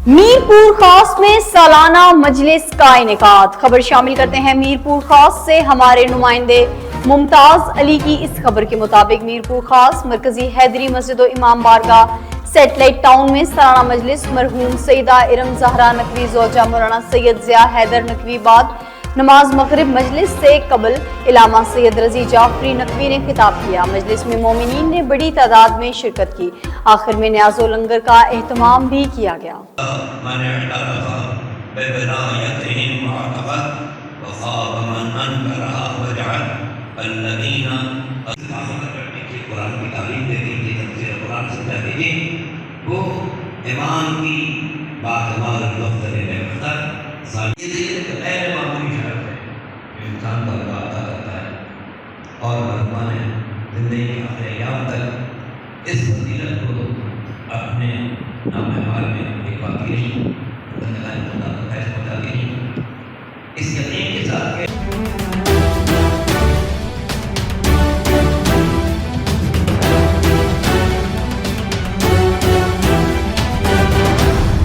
میرپور خاص میں سالانہ مجلس کا انعقاد۔ خبر شامل کرتے ہیں میرپور خاص سے ہمارے نمائندے ممتاز علی کی اس خبر کے مطابق میرپور خاص مرکزی حیدری مسجد و امام بارگاہ سیٹلائٹ ٹاؤن میں سالانہ مجلس مرحوم سیدہ ارم زہرا نقوی زوجہ مولانا سید ضیاء حیدر نقوی بعد نماز مغرب مجلس سے قبل علامہ سید رضی جعفری نقوی نے خطاب کیا۔ مجلس میں مومنین نے بڑی تعداد میں شرکت کی۔ آخر میں نیاز و لنگر کا اہتمام بھی کیا گیا۔ وہ ایمان کی باعتبار وقت غیر معمولی شرط ہے جو انسان کو اللہ عطا کرتا ہے اور مرحومان زندگی کے آخر ایام تک اس فضیلت کو اپنے نام حال میں ایک واقعی فیض پہنچاتی ہے۔ اس